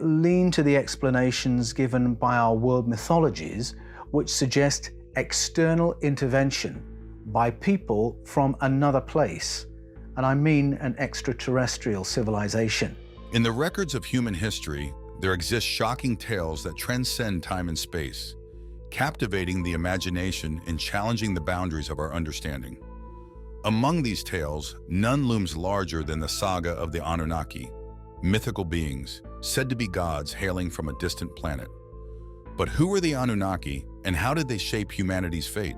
lean to the explanations given by our world mythologies, which suggest external intervention by people from another place, and I mean an extraterrestrial civilization. In the records of human history, there exist shocking tales that transcend time and space, captivating the imagination and challenging the boundaries of our understanding. Among these tales, none looms larger than the saga of the Anunnaki, mythical beings, said to be gods hailing from a distant planet. But who were the Anunnaki, and how did they shape humanity's fate?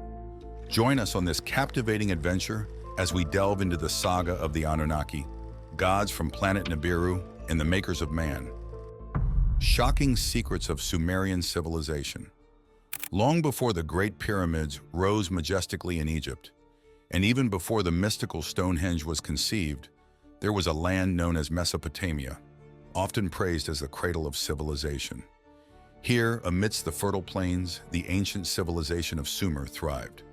Join us on this captivating adventure as we delve into the saga of the Anunnaki, gods from planet Nibiru and the makers of man. Shocking secrets of Sumerian civilization. Long before the Great Pyramids rose majestically in Egypt, and even before the mystical Stonehenge was conceived, there was a land known as Mesopotamia, often praised as the cradle of civilization. Here, amidst the fertile plains, the ancient civilization of Sumer thrived.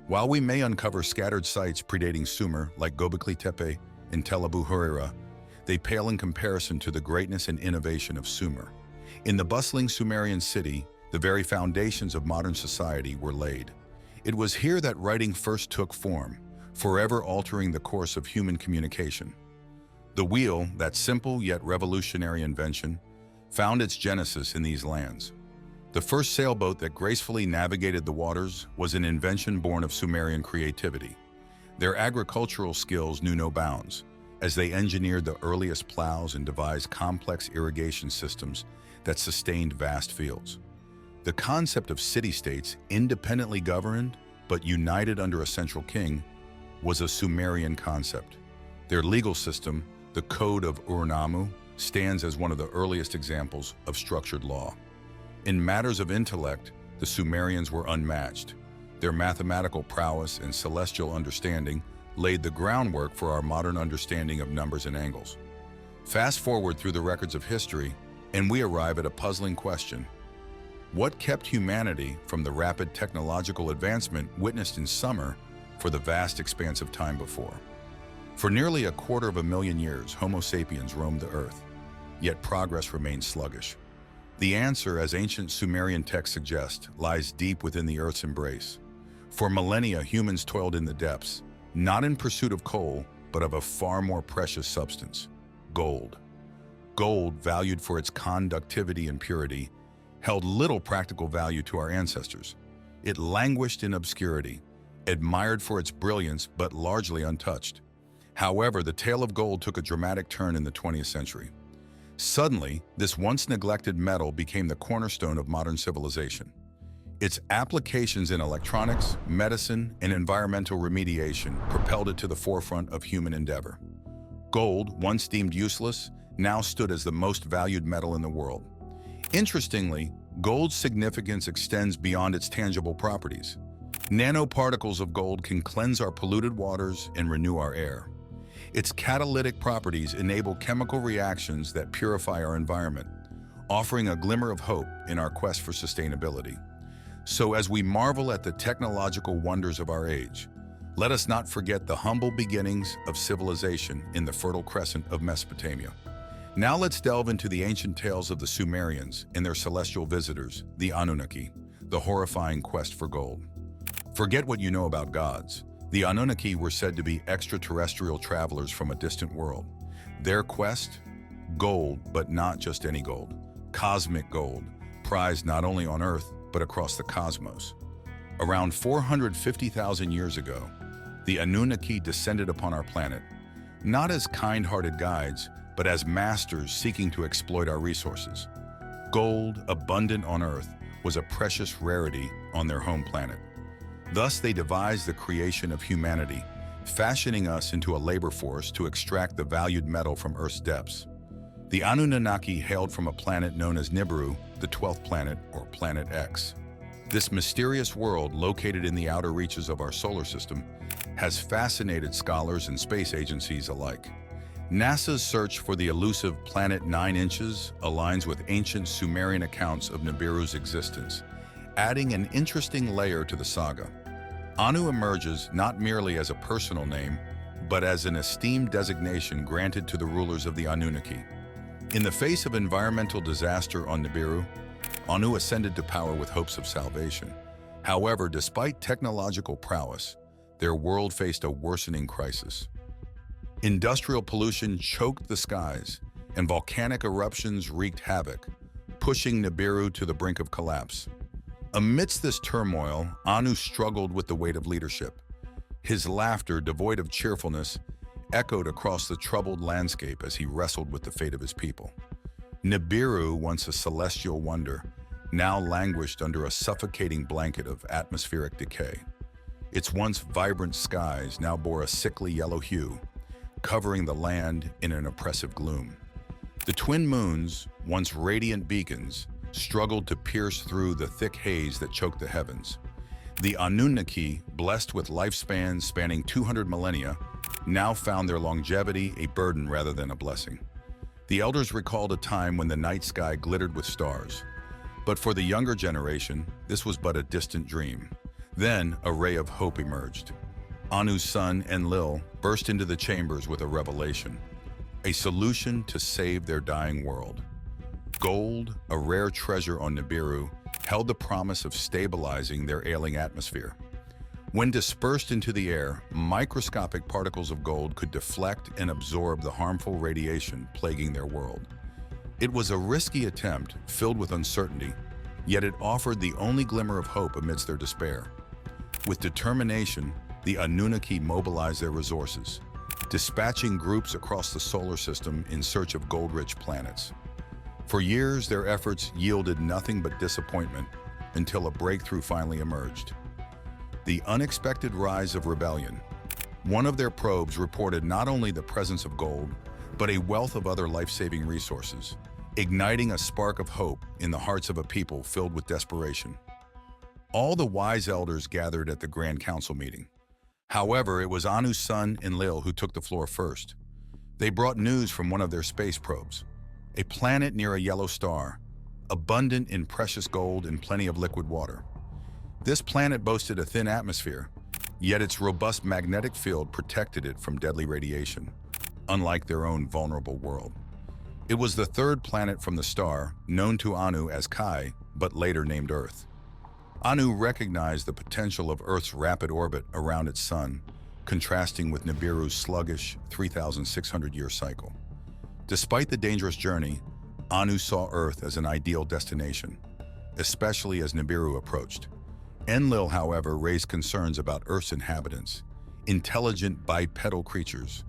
While we may uncover scattered sites predating Sumer, like Gobekli Tepe and Tel Hureyra, they pale in comparison to the greatness and innovation of Sumer. In the bustling Sumerian city, the very foundations of modern society were laid. It was here that writing first took form, forever altering the course of human communication. The wheel, that simple yet revolutionary invention, found its genesis in these lands. The first sailboat that gracefully navigated the waters was an invention born of Sumerian creativity. Their agricultural skills knew no bounds, as they engineered the earliest plows and devised complex irrigation systems that sustained vast fields. The concept of city-states, independently governed but united under a central king, was a Sumerian concept. Their legal system, the Code of Ur-Nammu, stands as one of the earliest examples of structured law. In matters of intellect, the Sumerians were unmatched. Their mathematical prowess and celestial understanding laid the groundwork for our modern understanding of numbers and angles. Fast forward through the records of history, and we arrive at a puzzling question. What kept humanity from the rapid technological advancement witnessed in Sumer for the vast expanse of time before? For nearly 250,000 years, Homo sapiens roamed the earth, yet progress remained sluggish. The answer, as ancient Sumerian texts suggest, lies deep within the earth's embrace. For millennia, humans toiled in the depths, not in pursuit of coal, but of a far more precious substance: gold. Gold, valued for its conductivity and purity, held little practical value to our ancestors. It languished in obscurity, admired for its brilliance but largely untouched. However, the tale of gold took a dramatic turn in the 20th century. Suddenly, this once neglected metal became the cornerstone of modern civilization. Its applications in electronics, medicine, and environmental remediation propelled it to the forefront of human endeavor. Gold, once deemed useless, now stood as the most valued metal in the world. Interestingly, gold's significance extends beyond its tangible properties. Nanoparticles of gold can cleanse our polluted waters and renew our air. Its catalytic properties enable chemical reactions that purify our environment, offering a glimmer of hope in our quest for sustainability. So as we marvel at the technological wonders of our age, let us not forget the humble beginnings of civilization in the Fertile Crescent of Mesopotamia. Now let's delve into the ancient tales of the Sumerians and their celestial visitors, the Anunnaki, the horrifying quest for gold. Forget what you know about gods. The Anunnaki were said to be extraterrestrial travelers from a distant world. Their quest? Gold, but not just any gold. Cosmic gold, prized not only on Earth, but across the cosmos. Around 450,000 years ago, the Anunnaki descended upon our planet, not as kind-hearted guides, but as masters seeking to exploit our resources. Gold, abundant on Earth, was a precious rarity on their home planet. Thus, they devised the creation of humanity, fashioning us into a labor force to extract the valued metal from Earth's depths. The Anunnaki hailed from a planet known as Nibiru, the 12th planet, or Planet X. This mysterious world, located in the outer reaches of our solar system, has fascinated scholars and space agencies alike. NASA's search for the elusive planet 9 inches aligns with ancient Sumerian accounts of Nibiru's existence, adding an interesting layer to the saga. Anu emerges not merely as a personal name, but as an esteemed designation granted to the rulers of the Anunnaki. In the face of environmental disaster on Nibiru, Anu ascended to power with hopes of salvation. However, despite technological prowess, their world faced a worsening crisis. Industrial pollution choked the skies, and volcanic eruptions wreaked havoc, pushing Nibiru to the brink of collapse. Amidst this turmoil, Anu struggled with the weight of leadership. His laughter, devoid of cheerfulness, echoed across the troubled landscape as he wrestled with the fate of his people. Nibiru, once a celestial wonder, now languished under a suffocating blanket of atmospheric decay. Its once vibrant skies now bore a sickly yellow hue, covering the land in an oppressive gloom. The twin moons, once radiant beacons, struggled to pierce through the thick haze that choked the heavens. The Anunnaki, blessed with lifespans spanning 200 millennia, now found their longevity a burden rather than a blessing. The elders recalled a time when the night sky glittered with stars. But for the younger generation, this was but a distant dream. Then, a ray of hope emerged. Anu's son, Enlil, burst into the chambers with a revelation, a solution to save their dying world. Gold, a rare treasure on Nibiru, held the promise of stabilizing their ailing atmosphere. When dispersed into the air, microscopic particles of gold could deflect and absorb the harmful radiation plaguing their world. It was a risky attempt, filled with uncertainty, yet it offered the only glimmer of hope amidst their despair. With determination, the Anunnaki mobilized their resources, dispatching groups across the solar system in search of gold-rich planets. For years, their efforts yielded nothing but disappointment until a breakthrough finally emerged. The unexpected rise of rebellion. One of their probes reported not only the presence of gold, but a wealth of other life-saving resources, igniting a spark of hope in the hearts of a people filled with desperation. All the wise elders gathered at the Grand Council meeting. However, it was Anu's son, Enlil, who took the floor first. They brought news from one of their space probes, a planet near a yellow star, abundant in precious gold and plenty of liquid water. This planet boasted a thin atmosphere, yet its robust magnetic field protected it from deadly radiation, unlike their own vulnerable world. It was the third planet from the star, known to Anu as Kai, but later named Earth. Anu recognized the potential of Earth's rapid orbit around its sun, contrasting with Nibiru's sluggish 3,600-year cycle. Despite the dangerous journey, Anu saw Earth as an ideal destination, especially as Nibiru approached. Enlil, however, raised concerns about Earth's inhabitants, intelligent bipedal creatures,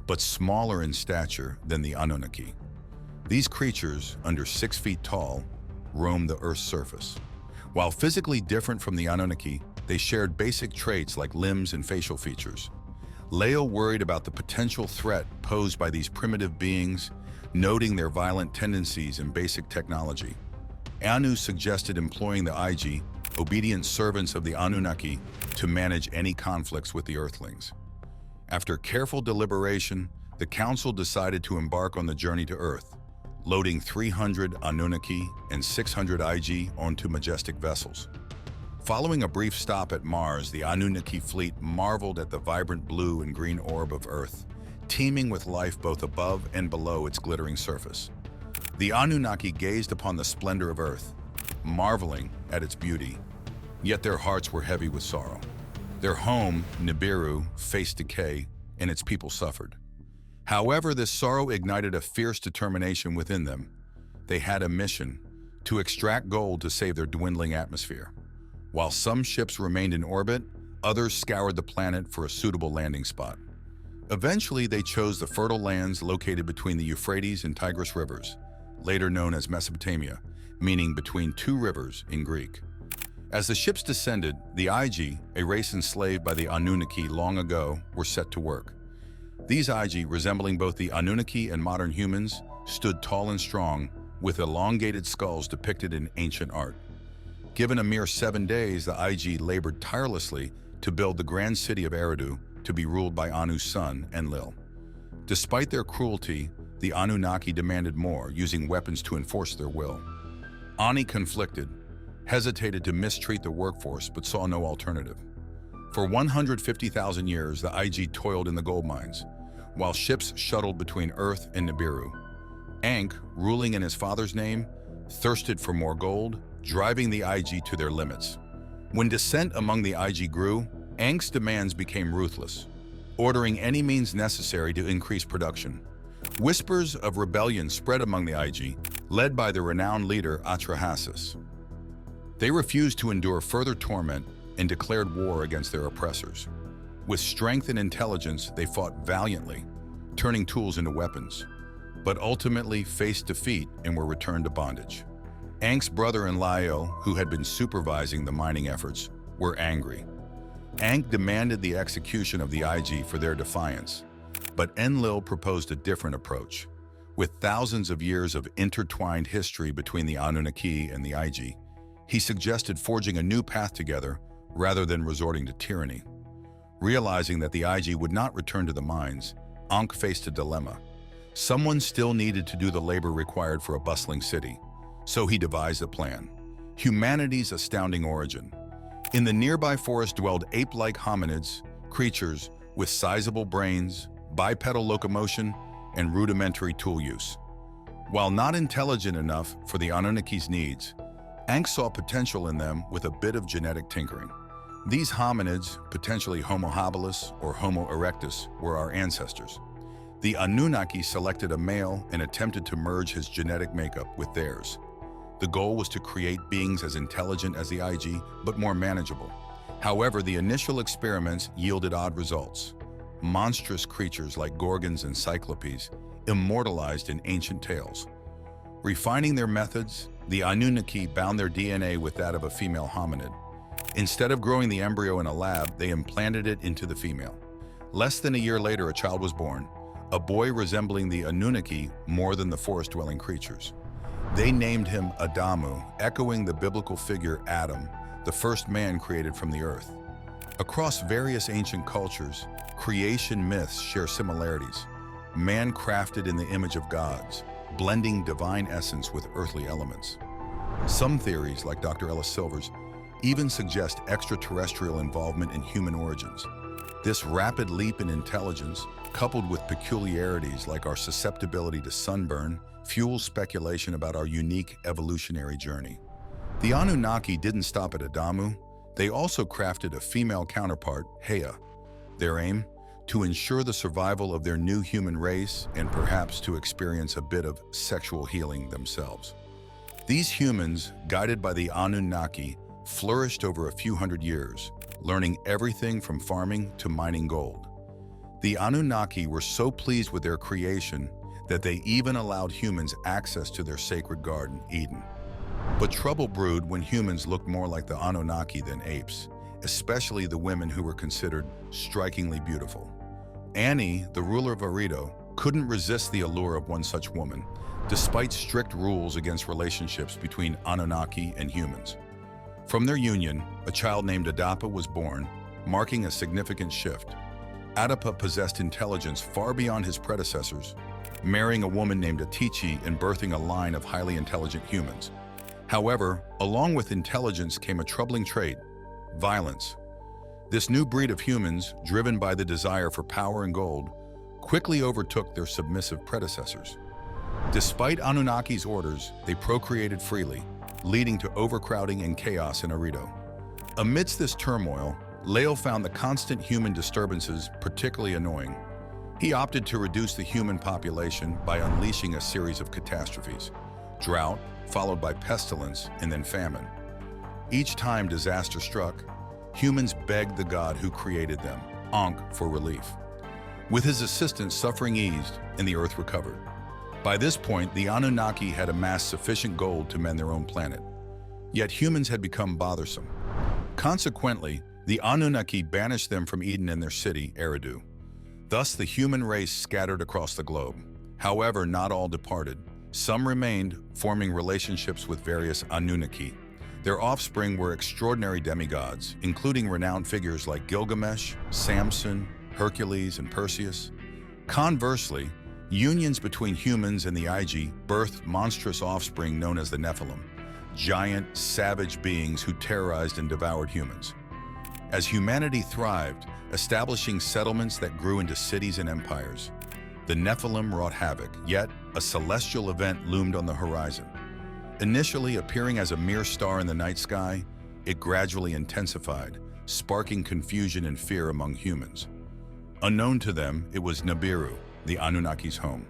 but smaller in stature than the Anunnaki. These creatures, under 6 feet tall, roamed the Earth's surface. While physically different from the Anunnaki, they shared basic traits like limbs and facial features. Leo worried about the potential threat posed by these primitive beings, noting their violent tendencies and basic technology. Anu suggested employing the IG, obedient servants of the Anunnaki, to manage any conflicts with the Earthlings. After careful deliberation, the council decided to embark on the journey to Earth, loading 300 Anunnaki and 600 IG onto majestic vessels. Following a brief stop at Mars, the Anunnaki fleet marveled at the vibrant blue and green orb of Earth, teeming with life both above and below its glittering surface. The Anunnaki gazed upon the splendor of Earth, marveling at its beauty, yet their hearts were heavy with sorrow. Their home, Nibiru, faced decay, and its people suffered. However, this sorrow ignited a fierce determination within them. They had a mission: to extract gold to save their dwindling atmosphere. While some ships remained in orbit, others scoured the planet for a suitable landing spot. Eventually, they chose the fertile lands located between the Euphrates and Tigris rivers, later known as Mesopotamia, meaning between two rivers in Greek. As the ships descended, the IG, a race enslaved by the Anunnaki long ago, were set to work. These IG, resembling both the Anunnaki and modern humans, stood tall and strong, with elongated skulls depicted in ancient art. Given a mere 7 days, the IG labored tirelessly to build the grand city of Eridu to be ruled by Anu's son, Enlil. Despite their cruelty, the Anunnaki demanded more, using weapons to enforce their will. Ani conflicted, hesitated to mistreat the workforce, but saw no alternative. For 150,000 years, the IG toiled in the gold mines, while ships shuttled between Earth and Nibiru. Ankh, ruling in his father's name, thirsted for more gold, driving the IG to their limits. When dissent among the IG grew, Ankh's demands became ruthless, ordering any means necessary to increase production. Whispers of rebellion spread among the IG, led by the renowned leader Atrahasis. They refused to endure further torment and declared war against their oppressors. With strength and intelligence, they fought valiantly, turning tools into weapons, but ultimately faced defeat and were returned to bondage. Ankh's brother Enlil, who had been supervising the mining efforts, were angry. Ankh demanded the execution of the IG for their defiance, but Enlil proposed a different approach. With thousands of years of intertwined history between the Anunnaki and the IG, he suggested forging a new path together rather than resorting to tyranny. Realizing that the IG would not return to the mines, Ankh faced a dilemma. Someone still needed to do the labor required for a bustling city, so he devised a plan. Humanity's astounding origin. In the nearby forest dwelled ape-like hominids, creatures with sizable brains, bipedal locomotion, and rudimentary tool use. While not intelligent enough for the Anunnaki's needs, Ankh saw potential in them with a bit of genetic tinkering. These hominids, potentially Homo habilis or Homo erectus, were our ancestors. The Anunnaki selected a male and attempted to merge his genetic makeup with theirs. The goal was to create beings as intelligent as the IG, but more manageable. However, the initial experiments yielded odd results. Monstrous creatures like gorgons and cyclopes, immortalized in ancient tales. Refining their methods, the Anunnaki bound their DNA with that of a female hominid. Instead of growing the embryo in a lab, they implanted it into the female. Less than a year later, a child was born, a boy resembling the Anunnaki more than the forest-dwelling creatures. They named him Adamu, echoing the biblical figure Adam, the first man created from the earth. Across various ancient cultures, creation myths share similarities. Man crafted in the image of gods, blending divine essence with earthly elements. Some theories, like Dr. Ellis Silver's, even suggest extraterrestrial involvement in human origins. This rapid leap in intelligence, coupled with peculiarities like our susceptibility to sunburn, fuels speculation about our unique evolutionary journey. The Anunnaki didn't stop at Adamu. They also crafted a female counterpart, Hea. Their aim? To ensure the survival of their new human race and perhaps to experience a bit of sexual healing themselves. These humans, guided by the Anunnaki, flourished over a few hundred years, learning everything from farming to mining gold. The Anunnaki were so pleased with their creation that they even allowed humans access to their sacred garden, Eden. But trouble brewed when humans looked more like the Anunnaki than apes, especially the women who were considered strikingly beautiful. Annie, the ruler of Hureyra, couldn't resist the allure of one such woman, despite strict rules against relationships between Anunnaki and humans. From their union, a child named Adapa was born, marking a significant shift. Adapa possessed intelligence far beyond his predecessors, marrying a woman named Atichi and birthing a line of highly intelligent humans. However, along with intelligence came a troubling trait: violence. This new breed of humans, driven by the desire for power and gold, quickly overtook their submissive predecessors. Despite Anunnaki's orders, they procreated freely, leading to overcrowding and chaos in Hureyra. Amidst this turmoil, Lael found the constant human disturbances particularly annoying. He opted to reduce the human population by unleashing a series of catastrophes: drought, followed by pestilence, and then famine. Each time disaster struck, humans begged the god who created them, Ankh, for relief. With his assistance, suffering eased and the earth recovered. By this point, the Anunnaki had amassed sufficient gold to mend their own planet. Yet humans had become bothersome. Consequently, the Anunnaki banished them from Eden and their city, Eridu. Thus, the human race scattered across the globe. However, not all departed. Some remained, forming relationships with various Anunnaki. Their offspring were extraordinary demigods, including renowned figures like Gilgamesh, Samson, Hercules, and Perseus. Conversely, unions between humans and the IG birthed monstrous offspring known as the Nephilim, giant, savage beings who terrorized and devoured humans. As humanity thrived, establishing settlements that grew into cities and empires, the Nephilim wrought havoc, yet a celestial event loomed on the horizon. Initially appearing as a mere star in the night sky, it gradually intensified, sparking confusion and fear among humans. Unknown to them, it was Nibiru, the Anunnaki's home.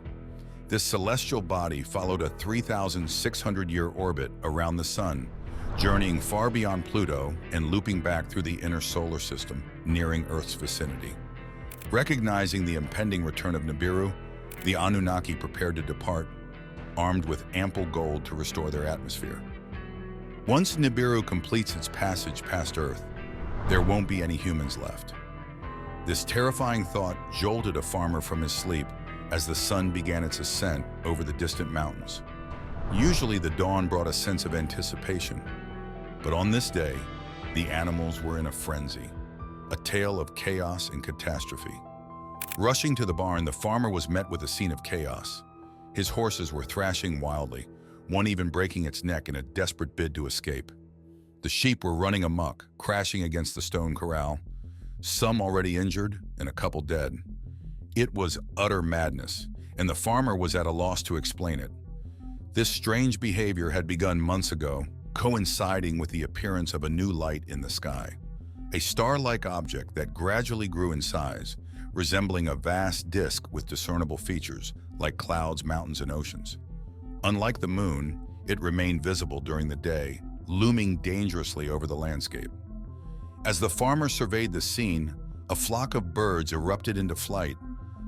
This celestial body followed a 3,600-year orbit around the sun, journeying far beyond Pluto and looping back through the inner solar system, nearing Earth's vicinity. Recognizing the impending return of Nibiru, the Anunnaki prepared to depart, armed with ample gold to restore their atmosphere. Once Nibiru completes its passage past Earth, there won't be any humans left. This terrifying thought jolted a farmer from his sleep as the sun began its ascent over the distant mountains. Usually the dawn brought a sense of anticipation, but on this day, the animals were in a frenzy, a tale of chaos and catastrophe. Rushing to the barn, the farmer was met with a scene of chaos. His horses were thrashing wildly, one even breaking its neck in a desperate bid to escape. The sheep were running amok, crashing against the stone corral, some already injured and a couple dead. It was utter madness, and the farmer was at a loss to explain it. This strange behavior had begun months ago, coinciding with the appearance of a new light in the sky, a star-like object that gradually grew in size, resembling a vast disk with discernible features like clouds, mountains, and oceans. Unlike the moon, it remained visible during the day, looming dangerously over the landscape. As the farmer surveyed the scene, a flock of birds erupted into flight,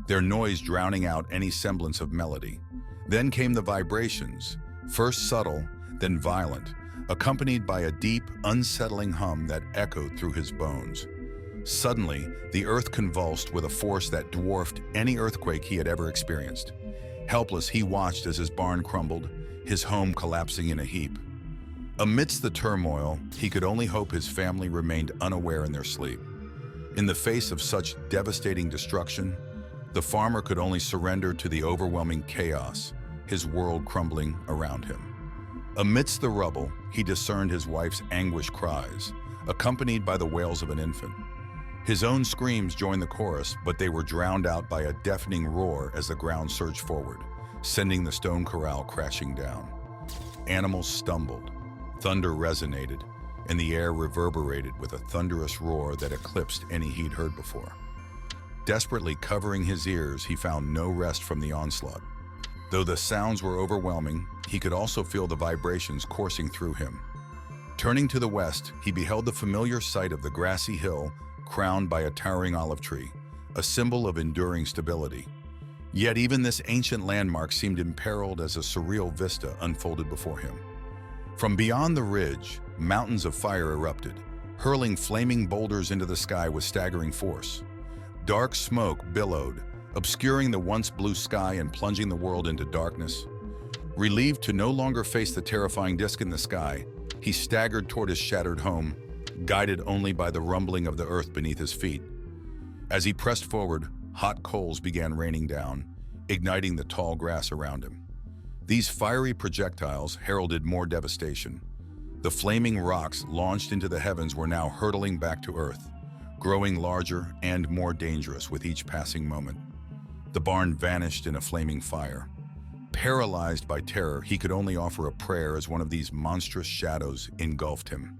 their noise drowning out any semblance of melody. Then came the vibrations, first subtle, then violent, accompanied by a deep, unsettling hum that echoed through his bones. Suddenly, the earth convulsed with a force that dwarfed any earthquake he had ever experienced. Helpless, he watched as his barn crumbled, his home collapsing in a heap. Amidst the turmoil, he could only hope his family remained unaware in their sleep. In the face of such devastating destruction, the farmer could only surrender to the overwhelming chaos, his world crumbling around him. Amidst the rubble, he discerned his wife's anguished cries, accompanied by the wails of an infant. His own screams joined the chorus, but they were drowned out by a deafening roar as the ground surged forward, sending the stone corral crashing down. Animals stumbled, thunder resonated, and the air reverberated with a thunderous roar that eclipsed any he'd heard before. Desperately covering his ears, he found no rest from the onslaught. Though the sounds were overwhelming, he could also feel the vibrations coursing through him. Turning to the west, he beheld the familiar sight of the grassy hill crowned by a towering olive tree, a symbol of enduring stability. Yet even this ancient landmark seemed imperiled as a surreal vista unfolded before him. From beyond the ridge, mountains of fire erupted, hurling flaming boulders into the sky with staggering force. Dark smoke billowed, obscuring the once blue sky and plunging the world into darkness. Relieved to no longer face the terrifying disk in the sky, he staggered toward his shattered home, guided only by the rumbling of the earth beneath his feet. As he pressed forward, hot coals began raining down, igniting the tall grass around him. These fiery projectiles heralded more devastation. The flaming rocks launched into the heavens were now hurtling back to earth, growing larger and more dangerous with each passing moment. The barn vanished in a flaming fire. Paralyzed by terror, he could only offer a prayer as one of these monstrous shadows engulfed him.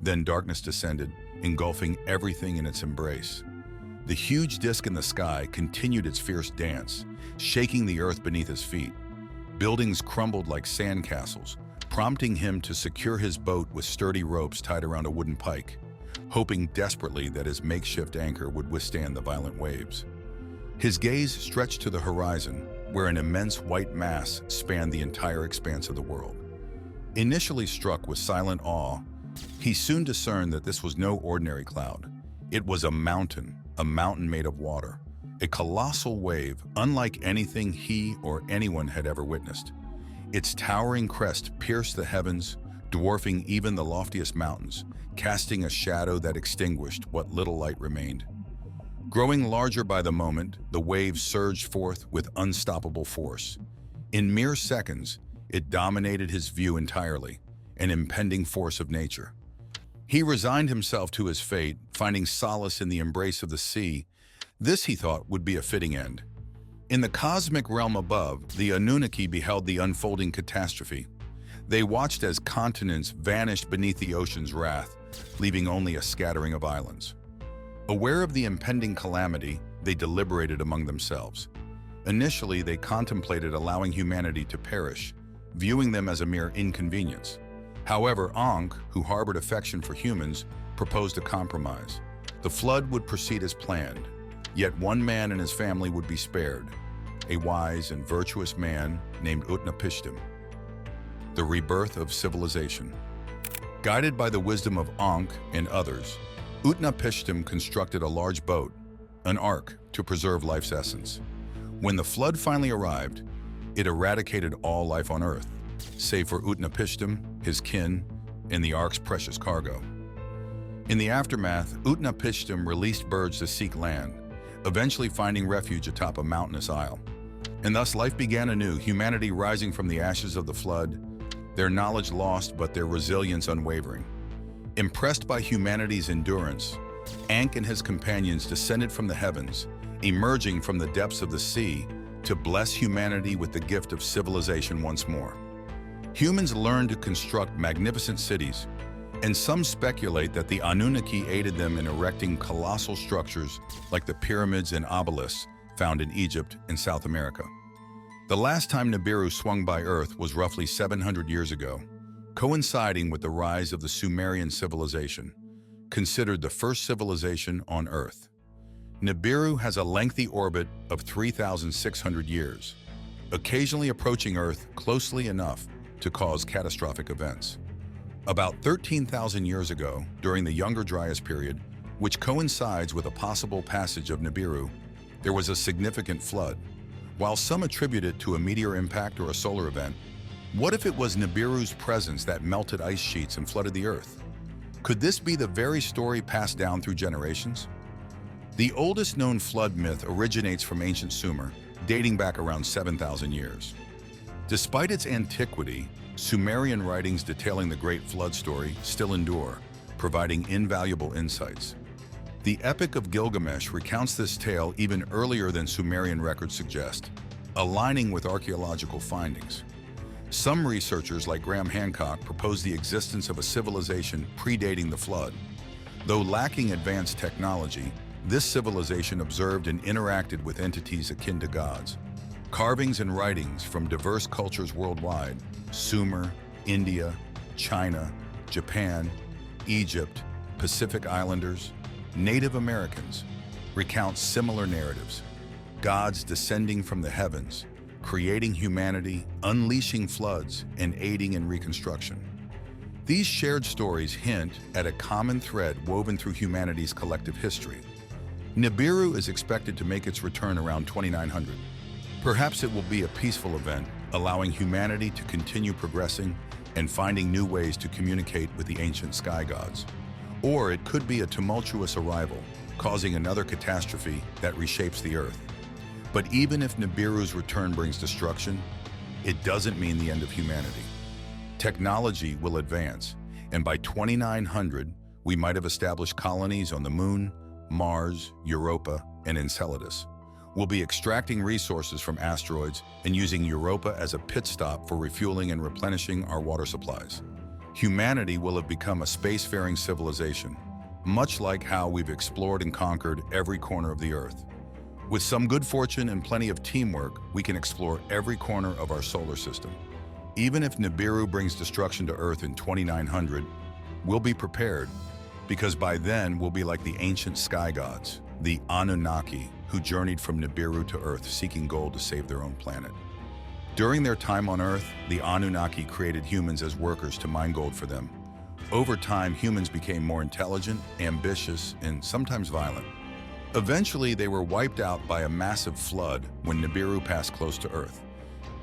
Then darkness descended, engulfing everything in its embrace. The huge disk in the sky continued its fierce dance, shaking the earth beneath his feet. Buildings crumbled like sandcastles, prompting him to secure his boat with sturdy ropes tied around a wooden pike, hoping desperately that his makeshift anchor would withstand the violent waves. His gaze stretched to the horizon, where an immense white mass spanned the entire expanse of the world. Initially struck with silent awe, he soon discerned that this was no ordinary cloud. It was a mountain made of water, a colossal wave unlike anything he or anyone had ever witnessed. Its towering crest pierced the heavens, dwarfing even the loftiest mountains, casting a shadow that extinguished what little light remained. Growing larger by the moment, the wave surged forth with unstoppable force. In mere seconds, it dominated his view entirely, an impending force of nature. He resigned himself to his fate, finding solace in the embrace of the sea. This, he thought, would be a fitting end. In the cosmic realm above, the Annunaki beheld the unfolding catastrophe. They watched as continents vanished beneath the ocean's wrath, leaving only a scattering of islands. Aware of the impending calamity, they deliberated among themselves. Initially, they contemplated allowing humanity to perish, viewing them as a mere inconvenience. However, Ankh, who harbored affection for humans, proposed a compromise. The flood would proceed as planned, yet one man and his family would be spared, a wise and virtuous man named Utnapishtim. The rebirth of civilization. Guided by the wisdom of Ankh and others, Utnapishtim constructed a large boat, an ark, to preserve life's essence. When the flood finally arrived, it eradicated all life on Earth, save for Utnapishtim, his kin, and the ark's precious cargo. In the aftermath, Utnapishtim released birds to seek land, eventually finding refuge atop a mountainous isle. And thus life began anew, humanity rising from the ashes of the flood, their knowledge lost but their resilience unwavering. Impressed by humanity's endurance, Ankh and his companions descended from the heavens, emerging from the depths of the sea to bless humanity with the gift of civilization once more. Humans learned to construct magnificent cities, and some speculate that the Anunnaki aided them in erecting colossal structures like the pyramids and obelisks found in Egypt and South America. The last time Nibiru swung by Earth was roughly 700 years ago, coinciding with the rise of the Sumerian civilization, considered the first civilization on Earth. Nibiru has a lengthy orbit of 3,600 years, occasionally approaching Earth closely enough to cause catastrophic events. About 13,000 years ago, during the Younger Dryas period, which coincides with a possible passage of Nibiru, there was a significant flood. While some attribute it to a meteor impact or a solar event, what if it was Nibiru's presence that melted ice sheets and flooded the Earth? Could this be the very story passed down through generations? The oldest known flood myth originates from ancient Sumer, dating back around 7,000 years. Despite its antiquity, Sumerian writings detailing the Great Flood story still endure, providing invaluable insights. The Epic of Gilgamesh recounts this tale even earlier than Sumerian records suggest, aligning with archaeological findings. Some researchers, like Graham Hancock, propose the existence of a civilization predating the flood. Though lacking advanced technology, this civilization observed and interacted with entities akin to gods. Carvings and writings from diverse cultures worldwide, Sumer, India, China, Japan, Egypt, Pacific Islanders, Native Americans, recount similar narratives. Gods descending from the heavens, creating humanity, unleashing floods, and aiding in reconstruction. These shared stories hint at a common thread woven through humanity's collective history. Nibiru is expected to make its return around 2900. Perhaps it will be a peaceful event, allowing humanity to continue progressing and finding new ways to communicate with the ancient sky gods. Or it could be a tumultuous arrival, causing another catastrophe that reshapes the Earth. But even if Nibiru's return brings destruction, it doesn't mean the end of humanity. Technology will advance, and by 2900, we might have established colonies on the Moon, Mars, Europa, and Enceladus. We'll be extracting resources from asteroids and using Europa as a pit stop for refueling and replenishing our water supplies. Humanity will have become a spacefaring civilization, much like how we've explored and conquered every corner of the Earth. With some good fortune and plenty of teamwork, we can explore every corner of our solar system. Even if Nibiru brings destruction to Earth in 2900, we'll be prepared, because by then we'll be like the ancient sky gods, the Anunnaki, who journeyed from Nibiru to Earth seeking gold to save their own planet. During their time on Earth, the Anunnaki created humans as workers to mine gold for them. Over time, humans became more intelligent, ambitious, and sometimes violent. Eventually, they were wiped out by a massive flood when Nibiru passed close to Earth.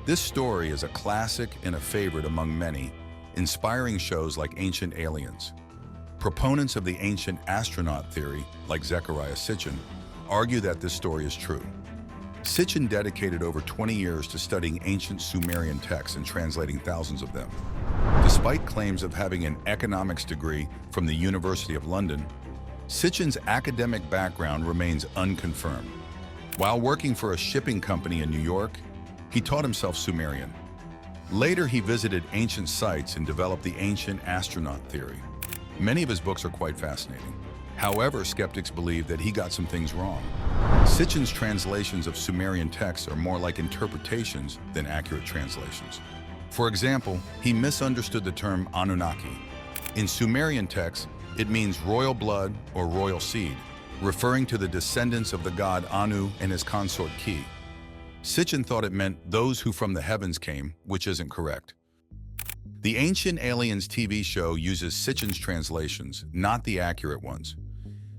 This story is a classic and a favorite among many, inspiring shows like Ancient Aliens. Proponents of the ancient astronaut theory, like Zechariah Sitchin, argue that this story is true. Sitchin dedicated over 20 years to studying ancient Sumerian texts and translating thousands of them. Despite claims of having an economics degree from the University of London, Sitchin's academic background remains unconfirmed. While working for a shipping company in New York, he taught himself Sumerian. Later, he visited ancient sites and developed the ancient astronaut theory. Many of his books are quite fascinating. However, skeptics believe that he got some things wrong. Sitchin's translations of Sumerian texts are more like interpretations than accurate translations. For example, he misunderstood the term Anunnaki. In Sumerian texts, it means royal blood or royal seed, referring to the descendants of the god Anu and his consort Ki. Sitchin thought it meant those who from the heavens came, which isn't correct. The Ancient Aliens TV show uses Sitchin's translations, not the accurate ones.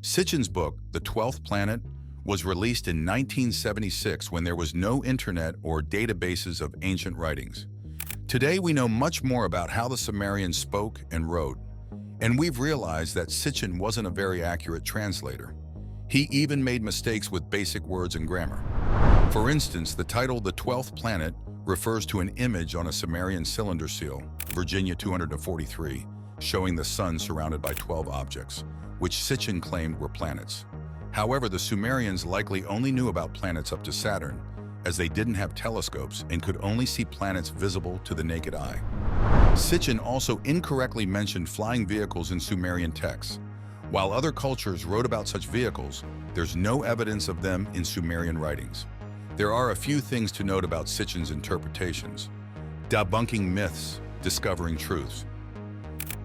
Sitchin's book, The 12th Planet, was released in 1976 when there was no internet or databases of ancient writings. Today we know much more about how the Sumerians spoke and wrote, and we've realized that Sitchin wasn't a very accurate translator. He even made mistakes with basic words and grammar. For instance, the title The 12th Planet refers to an image on a Sumerian cylinder seal, Virginia 243, showing the sun surrounded by 12 objects, which Sitchin claimed were planets. However, the Sumerians likely only knew about planets up to Saturn, as they didn't have telescopes and could only see planets visible to the naked eye. Sitchin also incorrectly mentioned flying vehicles in Sumerian texts. While other cultures wrote about such vehicles, there's no evidence of them in Sumerian writings. There are a few things to note about Sitchin's interpretations. Debunking myths, discovering truths.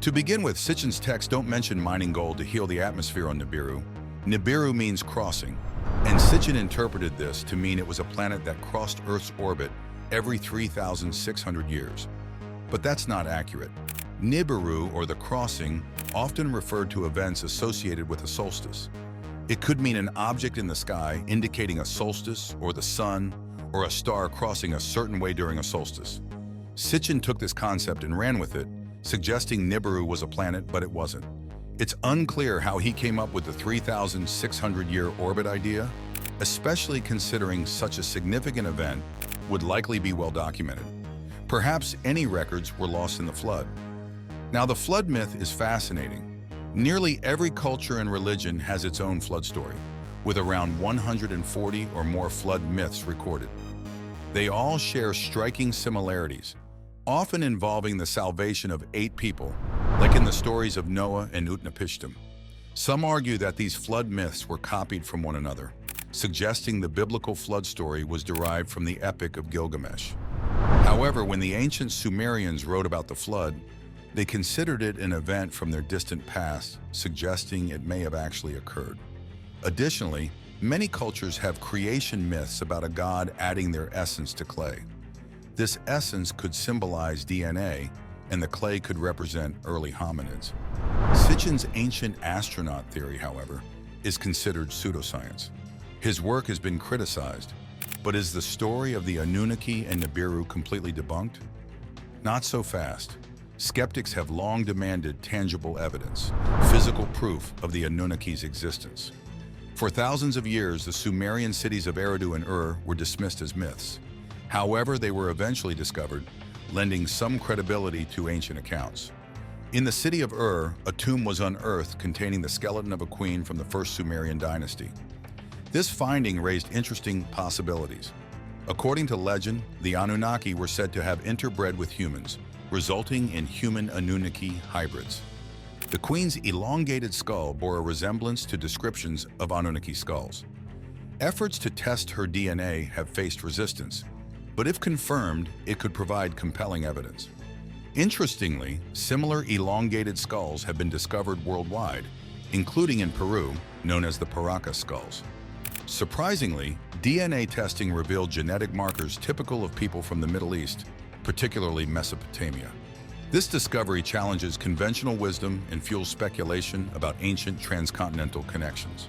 To begin with, Sitchin's texts don't mention mining gold to heal the atmosphere on Nibiru. Nibiru means crossing, and Sitchin interpreted this to mean it was a planet that crossed Earth's orbit every 3,600 years. But that's not accurate. Nibiru, or the crossing, often referred to events associated with a solstice. It could mean an object in the sky indicating a solstice, or the sun, or a star crossing a certain way during a solstice. Sitchin took this concept and ran with it, suggesting Nibiru was a planet, but it wasn't. It's unclear how he came up with the 3,600-year orbit idea, especially considering such a significant event would likely be well documented. Perhaps any records were lost in the flood. Now, the flood myth is fascinating. Nearly every culture and religion has its own flood story, with around 140 or more flood myths recorded. They all share striking similarities, often involving the salvation of 8 people, like in the stories of Noah and Utnapishtim. Some argue that these flood myths were copied from one another, suggesting the biblical flood story was derived from the Epic of Gilgamesh. However, when the ancient Sumerians wrote about the flood, they considered it an event from their distant past, suggesting it may have actually occurred. Additionally, many cultures have creation myths about a god adding their essence to clay. This essence could symbolize DNA, and the clay could represent early hominids. Sitchin's ancient astronaut theory, however, is considered pseudoscience. His work has been criticized, but is the story of the Annunaki and Nibiru completely debunked? Not so fast. Skeptics have long demanded tangible evidence, physical proof of the Anunnaki's existence. For thousands of years, the Sumerian cities of Eridu and Ur were dismissed as myths. However, they were eventually discovered, lending some credibility to ancient accounts. In the city of Ur, a tomb was unearthed containing the skeleton of a queen from the first Sumerian dynasty. This finding raised interesting possibilities. According to legend, the Anunnaki were said to have interbred with humans, resulting in human-Anunnaki hybrids. The queen's elongated skull bore a resemblance to descriptions of Anunnaki skulls. Efforts to test her DNA have faced resistance, but if confirmed, it could provide compelling evidence. Interestingly, similar elongated skulls have been discovered worldwide, including in Peru, known as the Paracas skulls. Surprisingly, DNA testing revealed genetic markers typical of people from the Middle East, particularly Mesopotamia. This discovery challenges conventional wisdom and fuels speculation about ancient transcontinental connections.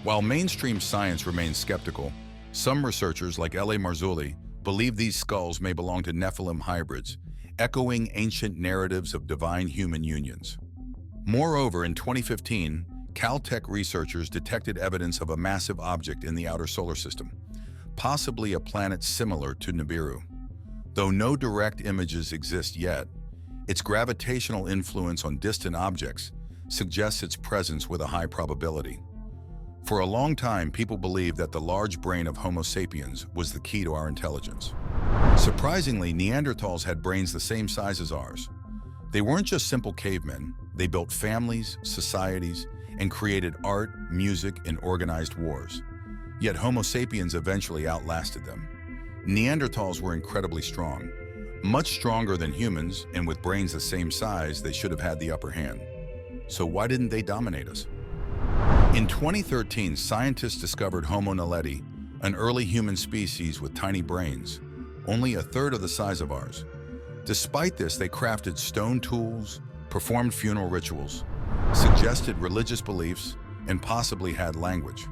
While mainstream science remains skeptical, some researchers like L.A. Marzulli believe these skulls may belong to Nephilim hybrids, echoing ancient narratives of divine human unions. Moreover, in 2015, Caltech researchers detected evidence of a massive object in the outer solar system, possibly a planet similar to Nibiru. Though no direct images exist yet, its gravitational influence on distant objects suggests its presence with a high probability. For a long time, people believed that the large brain of Homo sapiens was the key to our intelligence. Surprisingly, Neanderthals had brains the same size as ours. They weren't just simple cavemen. They built families, societies, and created art, music, and organized wars. Yet Homo sapiens eventually outlasted them. Neanderthals were incredibly strong, much stronger than humans, and with brains the same size, they should have had the upper hand. So why didn't they dominate us? In 2013, scientists discovered Homo naledi, an early human species with tiny brains, only a third of the size of ours. Despite this, they crafted stone tools, performed funeral rituals, suggested religious beliefs, and possibly had language.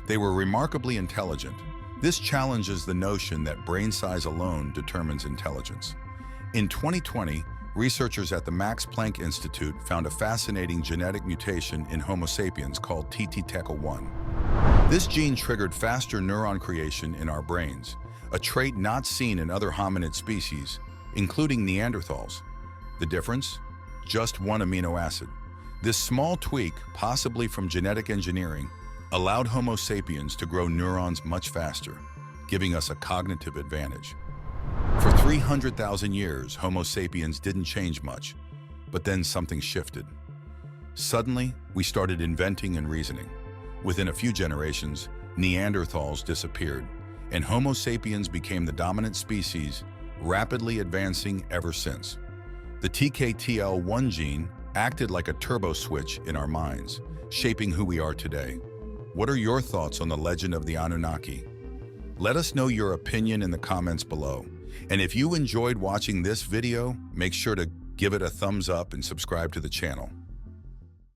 They were remarkably intelligent. This challenges the notion that brain size alone determines intelligence. In 2020, researchers at the Max Planck Institute found a fascinating genetic mutation in Homo sapiens called TTTECA1. This gene triggered faster neuron creation in our brains, a trait not seen in other hominid species, including Neanderthals. The difference? Just one amino acid. This small tweak, possibly from genetic engineering, allowed Homo sapiens to grow neurons much faster, giving us a cognitive advantage. For 300,000 years, Homo sapiens didn't change much, but then something shifted. Suddenly, we started inventing and reasoning. Within a few generations, Neanderthals disappeared, and Homo sapiens became the dominant species, rapidly advancing ever since. The TKTL1 gene acted like a turbo switch in our minds, shaping who we are today. What are your thoughts on the legend of the Anunnaki? Let us know your opinion in the comments below. And if you enjoyed watching this video, make sure to give it a thumbs up and subscribe to the channel.